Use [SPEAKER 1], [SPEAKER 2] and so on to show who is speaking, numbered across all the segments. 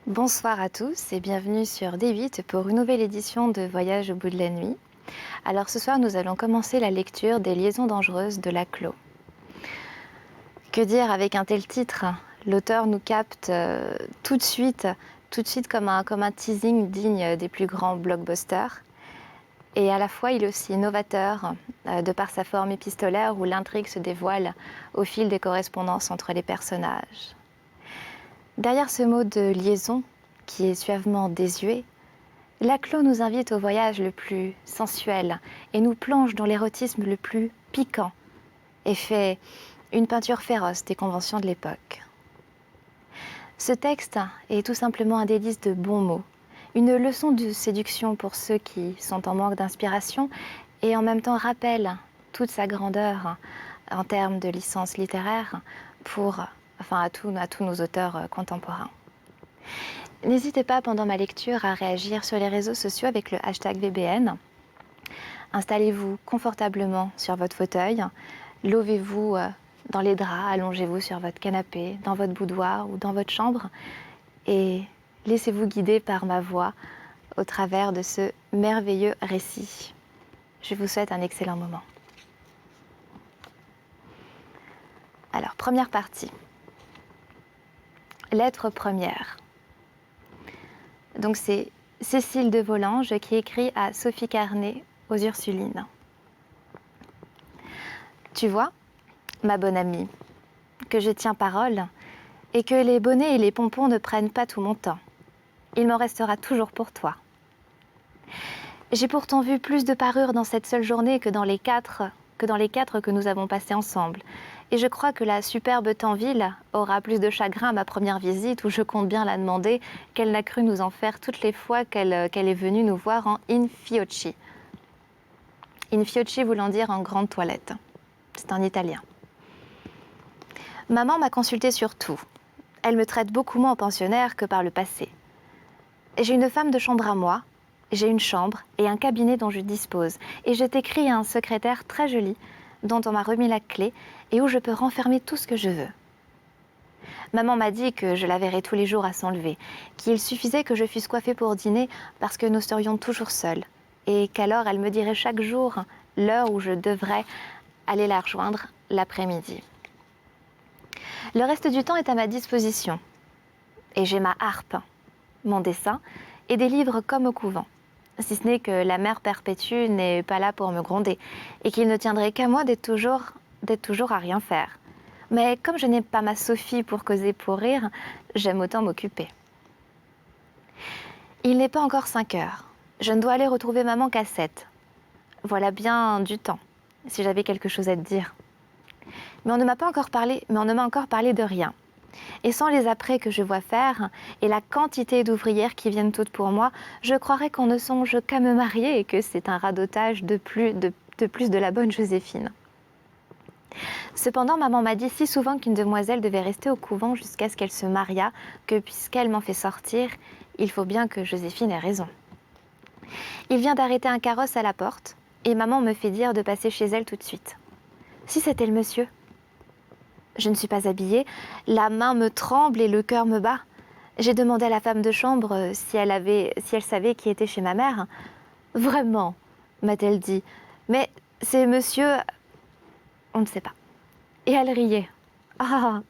[SPEAKER 1] Bonsoir à tous et bienvenue sur D8 pour une nouvelle édition de Voyage au bout de la nuit. Alors ce soir nous allons commencer la lecture des Liaisons dangereuses de Laclos. Que dire avec un tel titre? L'auteur nous capte tout de suite comme un teasing digne des plus grands blockbusters. Et à la fois il est aussi novateur de par sa forme épistolaire où l'intrigue se dévoile au fil des correspondances entre les personnages. Derrière ce mot de liaison, qui est suavement désuet, Laclos nous invite au voyage le plus sensuel et nous plonge dans l'érotisme le plus piquant et fait une peinture féroce des conventions de l'époque. Ce texte est tout simplement un délice de bons mots, une leçon de séduction pour ceux qui sont en manque d'inspiration et en même temps rappelle toute sa grandeur en termes de licence littéraire à tous nos auteurs contemporains. N'hésitez pas pendant ma lecture à réagir sur les réseaux sociaux avec le hashtag VBN. Installez-vous confortablement sur votre fauteuil, lovez-vous dans les draps, allongez-vous sur votre canapé, dans votre boudoir ou dans votre chambre et laissez-vous guider par ma voix au travers de ce merveilleux récit. Je vous souhaite un excellent moment. Alors, première partie. Lettre première. Donc c'est Cécile de Volanges qui écrit à Sophie Carnet aux Ursulines. Tu vois, ma bonne amie, que je tiens parole et que les bonnets et les pompons ne prennent pas tout mon temps. Il m'en restera toujours pour toi. J'ai pourtant vu plus de parures dans cette seule journée que dans les quatre que nous avons passées ensemble. Et je crois que la superbe Tanville aura plus de chagrin à ma première visite où je compte bien la demander qu'elle n'a cru nous en faire toutes les fois qu'elle est venue nous voir en infiocchi. Infiocchi voulant dire en grande toilette. C'est en italien. Maman m'a consultée sur tout. Elle me traite beaucoup moins en pensionnaire que par le passé. J'ai une femme de chambre à moi, j'ai une chambre et un cabinet dont je dispose. Et je t'écris à un secrétaire très joli dont on m'a remis la clé et où je peux renfermer tout ce que je veux. Maman m'a dit que je la verrais tous les jours à son lever, qu'il suffisait que je fusse coiffée pour dîner parce que nous serions toujours seuls, et qu'alors elle me dirait chaque jour l'heure où je devrais aller la rejoindre l'après-midi. Le reste du temps est à ma disposition, et j'ai ma harpe, mon dessin et des livres comme au couvent. Si ce n'est que la mère perpétue n'est pas là pour me gronder et qu'il ne tiendrait qu'à moi d'être toujours à rien faire. Mais comme je n'ai pas ma Sophie pour causer pour rire, j'aime autant m'occuper. Il n'est pas encore 5 heures. Je ne dois aller retrouver maman qu'à 7. Voilà bien du temps, si j'avais quelque chose à te dire. Mais on ne m'a encore parlé de rien. Et sans les apprêts que je vois faire, et la quantité d'ouvrières qui viennent toutes pour moi, je croirais qu'on ne songe qu'à me marier et que c'est un radotage de plus de la bonne Joséphine. Cependant, maman m'a dit si souvent qu'une demoiselle devait rester au couvent jusqu'à ce qu'elle se mariât, que puisqu'elle m'en fait sortir, il faut bien que Joséphine ait raison. Il vient d'arrêter un carrosse à la porte, et maman me fait dire de passer chez elle tout de suite. Si c'était le monsieur. Je ne suis pas habillée, la main me tremble et le cœur me bat. J'ai demandé à la femme de chambre si elle savait qui était chez ma mère. Vraiment, m'a-t-elle dit. Mais c'est monsieur... On ne sait pas. Et elle riait. Ah,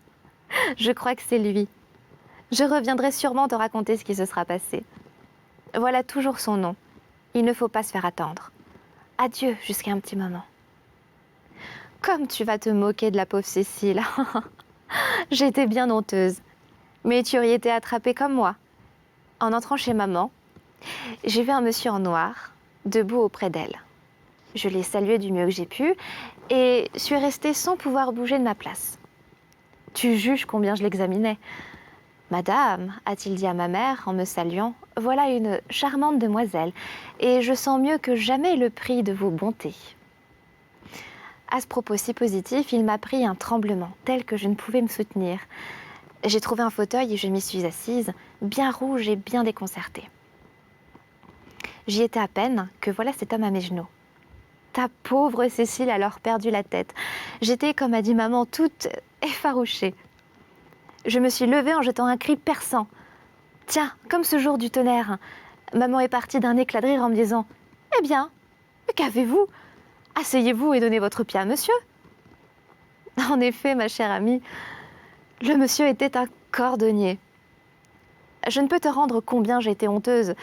[SPEAKER 1] je crois que c'est lui. Je reviendrai sûrement te raconter ce qui se sera passé. Voilà toujours son nom. Il ne faut pas se faire attendre. Adieu jusqu'à un petit moment. Comme tu vas te moquer de la pauvre Cécile. J'étais bien honteuse. Mais tu aurais été attrapée comme moi. En entrant chez maman, j'ai vu un monsieur en noir, debout auprès d'elle. Je l'ai salué du mieux que j'ai pu et suis restée sans pouvoir bouger de ma place. Tu juges combien je l'examinais. Madame, a-t-il dit à ma mère en me saluant, voilà une charmante demoiselle et je sens mieux que jamais le prix de vos bontés. À ce propos si positif, il m'a pris un tremblement tel que je ne pouvais me soutenir. J'ai trouvé un fauteuil et je m'y suis assise, bien rouge et bien déconcertée. J'y étais à peine que voilà cet homme à mes genoux. Ta pauvre Cécile a alors perdu la tête. J'étais, comme a dit maman, toute effarouchée. Je me suis levée en jetant un cri perçant. Tiens, comme ce jour du tonnerre, maman est partie d'un éclat de rire en me disant « Eh bien, qu'avez-vous? Asseyez-vous et donnez votre pied à monsieur. » En effet, ma chère amie, le monsieur était un cordonnier. Je ne peux te rendre combien j'étais honteuse,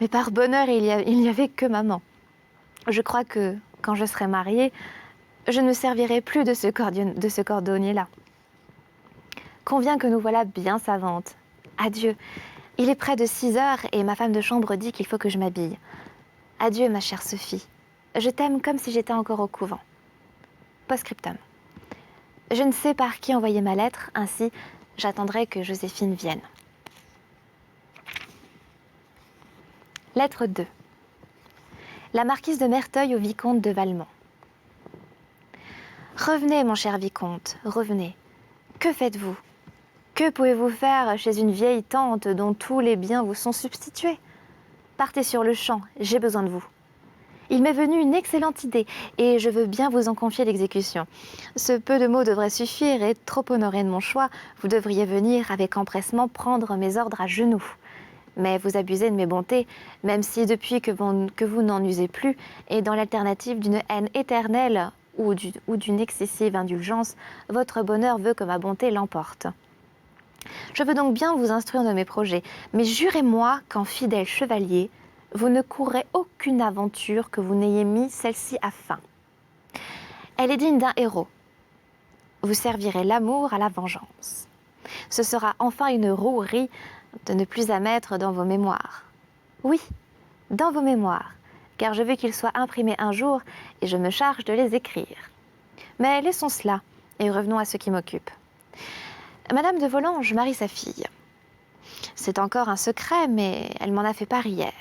[SPEAKER 1] mais par bonheur, il n'y avait que maman. Je crois que, quand je serai mariée, je ne me servirai plus de ce cordonnier-là. Conviens que nous voilà bien savantes. Adieu. Il est près de 6 heures et ma femme de chambre dit qu'il faut que je m'habille. Adieu, ma chère Sophie. Je t'aime comme si j'étais encore au couvent. Post-scriptum. Je ne sais par qui envoyer ma lettre, ainsi j'attendrai que Joséphine vienne. Lettre 2. La marquise de Merteuil au vicomte de Valmont. Revenez, mon cher vicomte, revenez. Que faites-vous? Que pouvez-vous faire chez une vieille tante dont tous les biens vous sont substitués? Partez sur le champ, j'ai besoin de vous. Il m'est venu une excellente idée et je veux bien vous en confier l'exécution. Ce peu de mots devrait suffire et, trop honoré de mon choix, vous devriez venir avec empressement prendre mes ordres à genoux. Mais vous abusez de mes bontés, même si depuis que vous n'en usez plus, et dans l'alternative d'une haine éternelle ou d'une excessive indulgence, votre bonheur veut que ma bonté l'emporte. Je veux donc bien vous instruire de mes projets, mais jurez-moi qu'en fidèle chevalier, vous ne courrez aucune aventure que vous n'ayez mis celle-ci à fin. Elle est digne d'un héros. Vous servirez l'amour à la vengeance. Ce sera enfin une rouerie de ne plus à mettre dans vos mémoires. Oui, dans vos mémoires, car je veux qu'ils soient imprimés un jour et je me charge de les écrire. Mais laissons cela et revenons à ce qui m'occupe. Madame de Volanges marie sa fille. C'est encore un secret, mais elle m'en a fait part hier.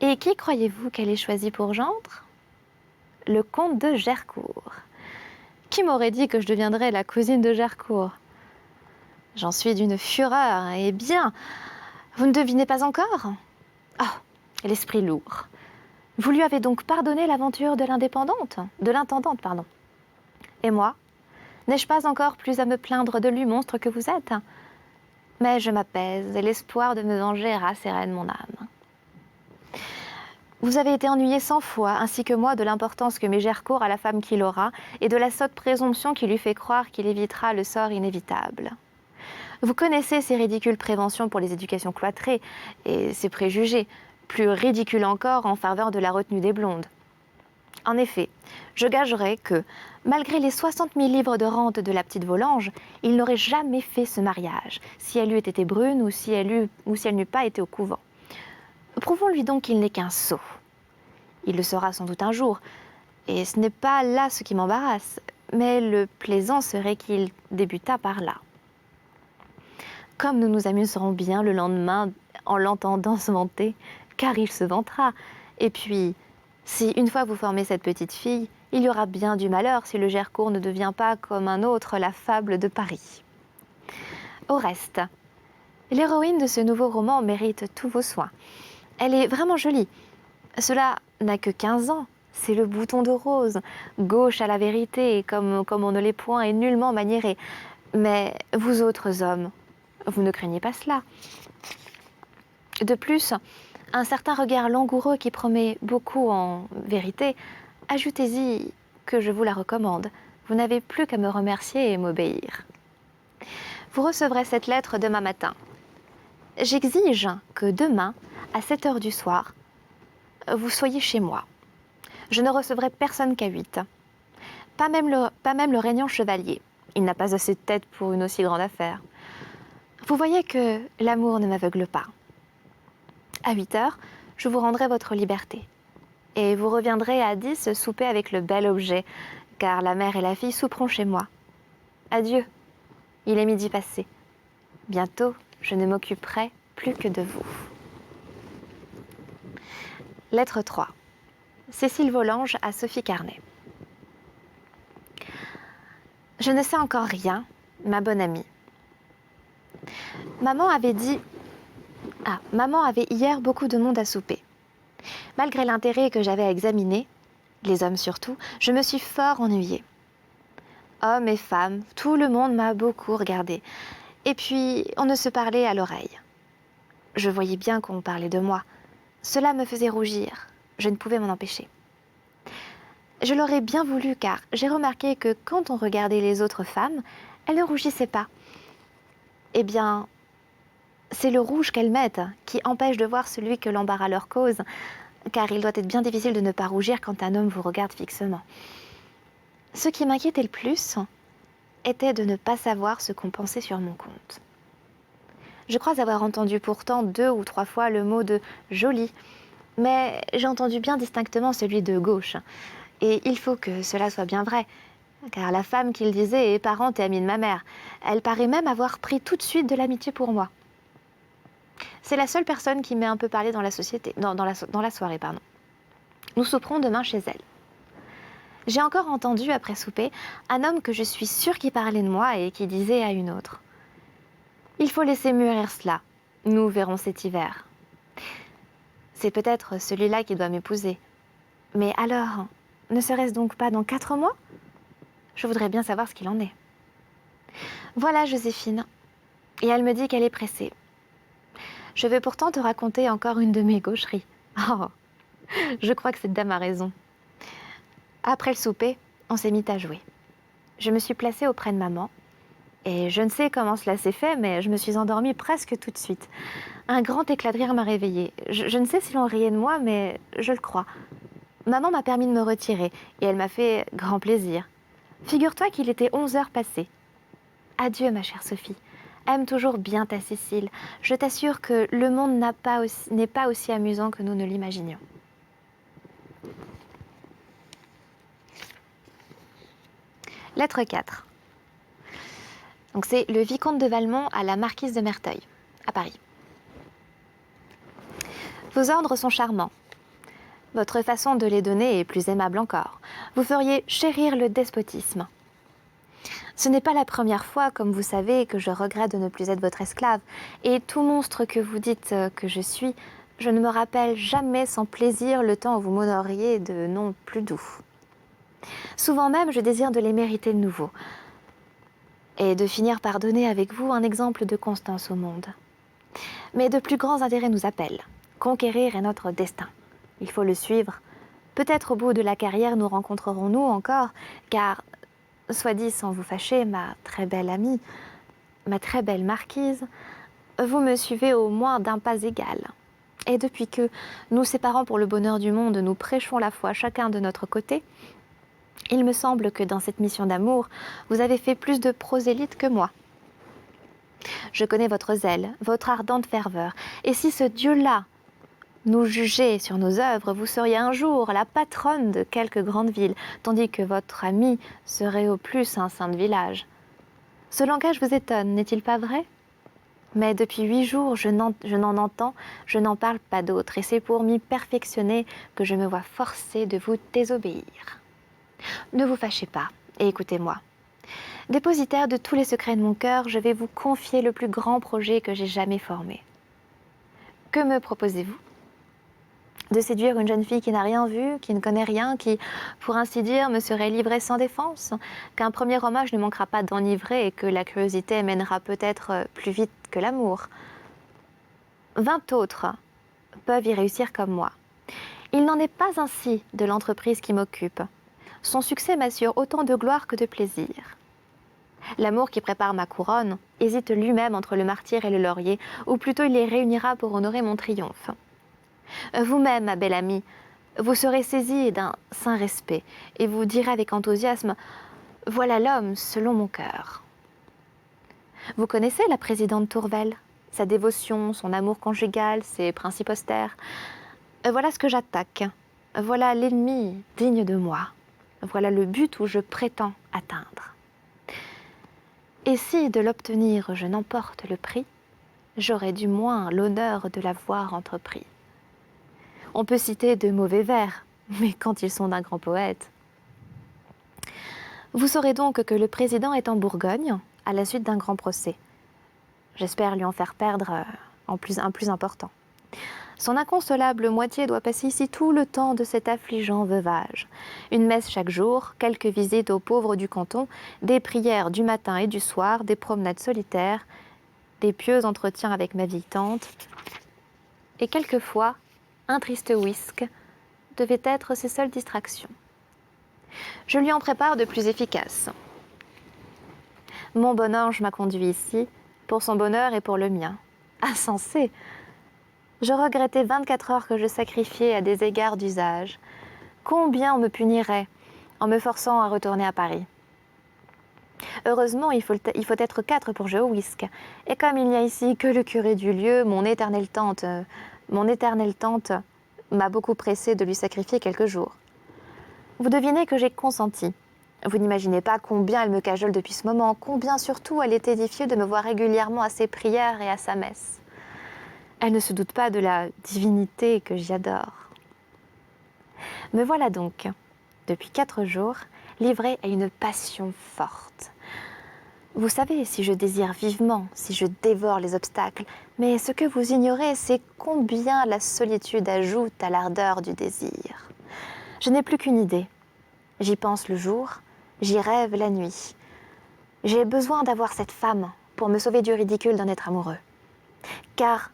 [SPEAKER 1] Et qui croyez-vous qu'elle ait choisi pour gendre? Le comte de Gercourt. Qui m'aurait dit que je deviendrais la cousine de Gercourt? J'en suis d'une fureur, et bien, vous ne devinez pas encore? Oh, l'esprit lourd. Vous lui avez donc pardonné l'aventure de l'intendante, pardon. Et moi, n'ai-je pas encore plus à me plaindre de lui, monstre que vous êtes? Mais je m'apaise, et l'espoir de me venger rassérène mon âme. Vous avez été ennuyé 100 fois, ainsi que moi, de l'importance que met Gercourt à la femme qu'il aura, et de la sotte présomption qui lui fait croire qu'il évitera le sort inévitable. Vous connaissez ces ridicules préventions pour les éducations cloîtrées, et ces préjugés, plus ridicules encore en faveur de la retenue des blondes. En effet, je gagerais que, malgré les 60 000 livres de rente de la petite Volanges, il n'aurait jamais fait ce mariage, si elle eût été brune ou si elle n'eût pas été au couvent. Prouvons-lui donc qu'il n'est qu'un sot. Il le sera sans doute un jour, et ce n'est pas là ce qui m'embarrasse, mais le plaisant serait qu'il débutât par là. Comme nous nous amuserons bien le lendemain en l'entendant se vanter, car il se vantera, et puis, si une fois vous formez cette petite fille, il y aura bien du malheur si le Gercourt ne devient pas comme un autre la fable de Paris. Au reste, l'héroïne de ce nouveau roman mérite tous vos soins. Elle est vraiment jolie. Cela n'a que 15 ans, c'est le bouton de rose, gauche à la vérité, comme on ne l'est point et nullement maniéré. Mais vous autres hommes, vous ne craignez pas cela. De plus, un certain regard langoureux qui promet beaucoup en vérité, ajoutez-y que je vous la recommande. Vous n'avez plus qu'à me remercier et m'obéir. Vous recevrez cette lettre demain matin. J'exige que demain, à 7 heures du soir, vous soyez chez moi. Je ne recevrai personne qu'à 8. Pas même le régnant chevalier. Il n'a pas assez de tête pour une aussi grande affaire. Vous voyez que l'amour ne m'aveugle pas. À 8 heures, je vous rendrai votre liberté. Et vous reviendrez à 10 souper avec le bel objet, car la mère et la fille souperont chez moi. Adieu. Il est midi passé. Bientôt, je ne m'occuperai plus que de vous. Lettre 3. Cécile Volanges à Sophie Carnet. Je ne sais encore rien, ma bonne amie. Maman avait hier beaucoup de monde à souper. Malgré l'intérêt que j'avais à examiner, les hommes surtout, je me suis fort ennuyée. Hommes et femmes, tout le monde m'a beaucoup regardée. Et puis, on ne se parlait à l'oreille. Je voyais bien qu'on parlait de moi. Cela me faisait rougir. Je ne pouvais m'en empêcher. Je l'aurais bien voulu car j'ai remarqué que quand on regardait les autres femmes, elles ne rougissaient pas. Eh bien, c'est le rouge qu'elles mettent qui empêche de voir celui que l'embarras leur cause, car il doit être bien difficile de ne pas rougir quand un homme vous regarde fixement. Ce qui m'inquiétait le plus était de ne pas savoir ce qu'on pensait sur mon compte. Je crois avoir entendu pourtant 2 ou 3 fois le mot de « jolie », mais j'ai entendu bien distinctement celui de « gauche ». Et il faut que cela soit bien vrai, car la femme qu'il disait est parente et amie de ma mère. Elle paraît même avoir pris tout de suite de l'amitié pour moi. C'est la seule personne qui m'ait un peu parlé dans la société, dans la soirée, pardon. Nous souperons demain chez elle. J'ai encore entendu, après souper, un homme que je suis sûre qui parlait de moi et qui disait à une autre « Il faut laisser mûrir cela. Nous verrons cet hiver. » C'est peut-être celui-là qui doit m'épouser. Mais alors, ne serait-ce donc pas dans 4 mois? Je voudrais bien savoir ce qu'il en est. Voilà Joséphine. Et elle me dit qu'elle est pressée. Je vais pourtant te raconter encore une de mes gaucheries. Oh, je crois que cette dame a raison. Après le souper, on s'est mis à jouer. Je me suis placée auprès de maman. Et je ne sais comment cela s'est fait, mais je me suis endormie presque tout de suite. Un grand éclat de rire m'a réveillée. Je ne sais si l'on riait de moi, mais je le crois. Maman m'a permis de me retirer et elle m'a fait grand plaisir. Figure-toi qu'il était 11 heures passées. Adieu, ma chère Sophie. Aime toujours bien ta Cécile. Je t'assure que le monde n'est pas aussi amusant que nous ne l'imaginions. Lettre 4. Donc c'est le vicomte de Valmont à la marquise de Merteuil, à Paris. Vos ordres sont charmants. Votre façon de les donner est plus aimable encore. Vous feriez chérir le despotisme. Ce n'est pas la première fois, comme vous savez, que je regrette de ne plus être votre esclave. Et tout monstre que vous dites que je suis, je ne me rappelle jamais sans plaisir le temps où vous m'honoriez de noms plus doux. Souvent même, je désire de les mériter de nouveau. Et de finir par donner avec vous un exemple de constance au monde. Mais de plus grands intérêts nous appellent. Conquérir est notre destin. Il faut le suivre. Peut-être au bout de la carrière nous rencontrerons-nous encore, car, soit dit sans vous fâcher, ma très belle amie, ma très belle marquise, vous me suivez au moins d'un pas égal. Et depuis que, nous séparant pour le bonheur du monde, nous prêchons la foi chacun de notre côté, il me semble que dans cette mission d'amour, vous avez fait plus de prosélytes que moi. Je connais votre zèle, votre ardente ferveur, et si ce Dieu-là nous jugeait sur nos œuvres, vous seriez un jour la patronne de quelque grande ville, tandis que votre ami serait au plus un saint de village. Ce langage vous étonne, n'est-il pas vrai? Mais depuis 8 jours, je n'en entends, je n'en parle pas d'autre, et c'est pour m'y perfectionner que je me vois forcée de vous désobéir. Ne vous fâchez pas, et écoutez-moi. Dépositaire de tous les secrets de mon cœur, je vais vous confier le plus grand projet que j'ai jamais formé. Que me proposez-vous? De séduire une jeune fille qui n'a rien vu, qui ne connaît rien, qui, pour ainsi dire, me serait livrée sans défense, qu'un premier hommage ne manquera pas d'enivrer et que la curiosité mènera peut-être plus vite que l'amour. 20 autres peuvent y réussir comme moi. Il n'en est pas ainsi de l'entreprise qui m'occupe. Son succès m'assure autant de gloire que de plaisir. L'amour qui prépare ma couronne hésite lui-même entre le martyre et le laurier, ou plutôt il les réunira pour honorer mon triomphe. Vous-même, ma belle amie, vous serez saisie d'un saint respect et vous direz avec enthousiasme « Voilà l'homme selon mon cœur ». Vous connaissez la présidente Tourvel, sa dévotion, son amour conjugal, ses principes austères. Voilà ce que j'attaque. Voilà l'ennemi digne de moi. Voilà le but où je prétends atteindre. Et si de l'obtenir je n'emporte le prix, j'aurai du moins l'honneur de l'avoir entrepris. On peut citer de mauvais vers, mais quand ils sont d'un grand poète. Vous saurez donc que le président est en Bourgogne, à la suite d'un grand procès. J'espère lui en faire perdre un plus important. Son inconsolable moitié doit passer ici tout le temps de cet affligeant veuvage. Une messe chaque jour, quelques visites aux pauvres du canton, des prières du matin et du soir, des promenades solitaires, des pieux entretiens avec ma vieille tante, Et quelquefois, un triste whisk devait être ses seules distractions. Je lui en prépare de plus efficaces. Mon bon ange m'a conduit ici, pour son bonheur et pour le mien. Insensé! Je regrettais 24 heures que je sacrifiais à des égards d'usage. Combien on me punirait en me forçant à retourner à Paris. Heureusement, il faut être 4 pour jouer au whisk. Et comme il n'y a ici que le curé du lieu, mon éternelle tante m'a beaucoup pressée de lui sacrifier quelques jours. Vous devinez que j'ai consenti. Vous n'imaginez pas combien elle me cajole depuis ce moment, combien surtout elle est édifiée de me voir régulièrement à ses prières et à sa messe. Elle ne se doute pas de la divinité que j'y adore. Me voilà donc, depuis 4 jours, livrée à une passion forte. Vous savez, si je désire vivement, si je dévore les obstacles, mais ce que vous ignorez, c'est combien la solitude ajoute à l'ardeur du désir. Je n'ai plus qu'une idée. J'y pense le jour, j'y rêve la nuit. J'ai besoin d'avoir cette femme pour me sauver du ridicule d'en être amoureux. Car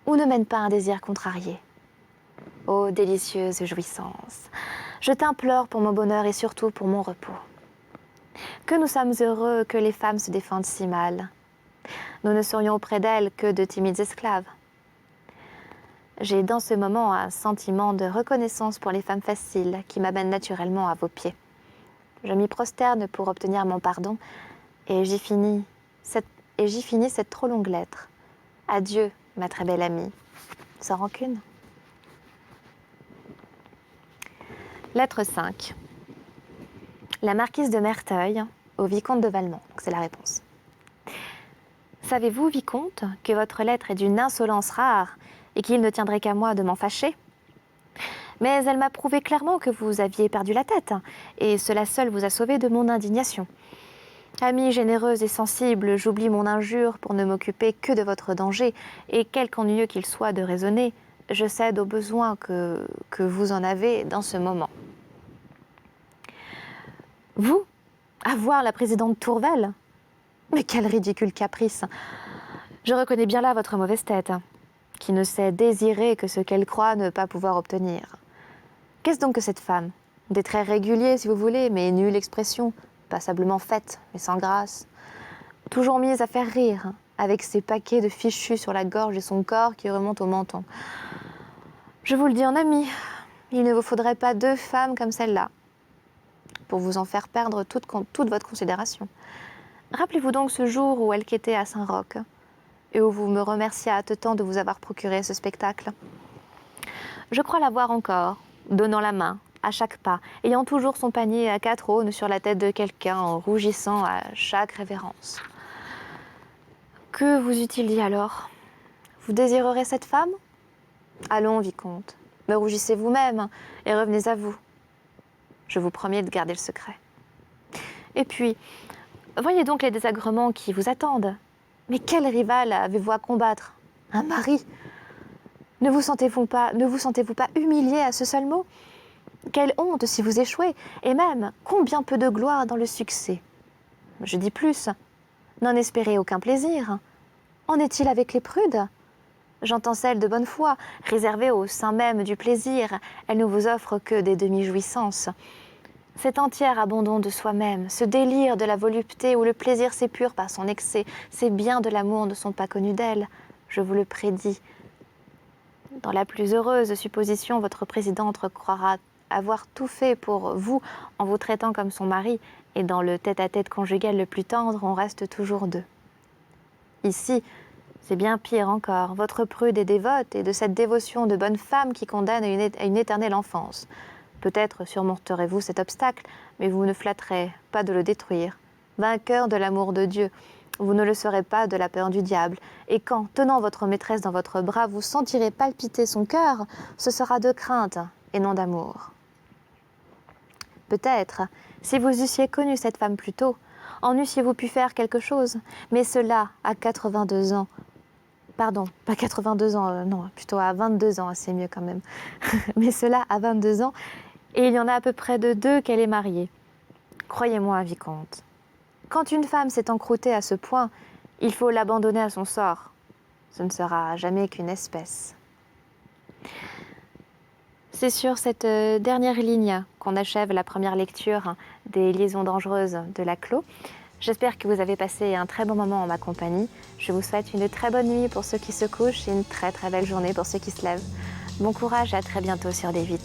[SPEAKER 1] où ne mène pas un désir contrarié? Ô délicieuse jouissance! Je t'implore pour mon bonheur et surtout pour mon repos. Que nous sommes heureux que les femmes se défendent si mal. Nous ne serions auprès d'elles que de timides esclaves. J'ai dans ce moment un sentiment de reconnaissance pour les femmes faciles qui m'amènent naturellement à vos pieds. Je m'y prosterne pour obtenir mon pardon et j'y finis cette trop longue lettre. Adieu, ma très belle amie. Sans rancune. Lettre 5. La marquise de Merteuil au vicomte de Valmont. C'est la réponse. Savez-vous, vicomte, que votre lettre est d'une insolence rare et qu'il ne tiendrait qu'à moi de m'en fâcher? Mais elle m'a prouvé clairement que vous aviez perdu la tête, et cela seul vous a sauvé de mon indignation. Amie généreuse et sensible, j'oublie mon injure pour ne m'occuper que de votre danger, et quelque ennuyeux qu'il soit de raisonner, je cède au besoin que vous en avez dans ce moment. Vous, avoir la présidente Tourvel? Mais quel ridicule caprice! Je reconnais bien là votre mauvaise tête, qui ne sait désirer que ce qu'elle croit ne pas pouvoir obtenir. Qu'est-ce donc que cette femme? Des traits réguliers, si vous voulez, mais nulle expression, passablement faite, mais sans grâce. Toujours mise à faire rire, avec ses paquets de fichus sur la gorge et son corps qui remonte au menton. Je vous le dis en ami, il ne vous faudrait pas 2 femmes comme celle-là, pour vous en faire perdre toute votre considération. Rappelez-vous donc ce jour où elle quêtait à Saint-Roch, et où vous me remerciâtes tant de vous avoir procuré ce spectacle. Je crois la voir encore, donnant la main, à chaque pas, ayant toujours son panier à 4 aunes sur la tête de quelqu'un, en rougissant à chaque révérence. Que vous eût-il dit alors? Vous désirerez cette femme? Allons, vicomte, me rougissez vous-même, et revenez à vous. Je vous promets de garder le secret. Et puis, voyez donc les désagréments qui vous attendent. Mais quel rival avez-vous à combattre? Un mari? Ne vous sentez-vous pas humilié à ce seul mot? Quelle honte si vous échouez, et même combien peu de gloire dans le succès. Je dis plus, n'en espérez aucun plaisir. En est-il avec les prudes? J'entends celles de bonne foi, réservées au sein même du plaisir, elles ne vous offrent que des demi-jouissances. Cet entier abandon de soi-même, ce délire de la volupté où le plaisir s'épure par son excès, ces biens de l'amour ne sont pas connus d'elle, je vous le prédis. Dans la plus heureuse supposition, votre présidente croira avoir tout fait pour vous en vous traitant comme son mari, et dans le tête-à-tête conjugal le plus tendre, on reste toujours 2. Ici, c'est bien pire encore, votre prude est dévote, et de cette dévotion de bonne femme qui condamne à une éternelle enfance. Peut-être surmonterez-vous cet obstacle, mais vous ne flatterez pas de le détruire. Vainqueur de l'amour de Dieu, vous ne le serez pas de la peur du diable. Et quand, tenant votre maîtresse dans votre bras, vous sentirez palpiter son cœur, ce sera de crainte et non d'amour. Peut-être, si vous eussiez connu cette femme plus tôt, en eussiez-vous pu faire quelque chose, mais cela à 82 ans. Pardon, pas 82 ans, non, plutôt à 22 ans, c'est mieux quand même. Mais cela à 22 ans, et il y en a à peu près de 2 qu'elle est mariée. Croyez-moi, vicomte, quand une femme s'est encroûtée à ce point, il faut l'abandonner à son sort. Ce ne sera jamais qu'une espèce. C'est sur cette dernière ligne qu'on achève la première lecture des Liaisons dangereuses de Laclos. J'espère que vous avez passé un très bon moment en ma compagnie. Je vous souhaite une très bonne nuit pour ceux qui se couchent et une très très belle journée pour ceux qui se lèvent. Bon courage et à très bientôt sur D8.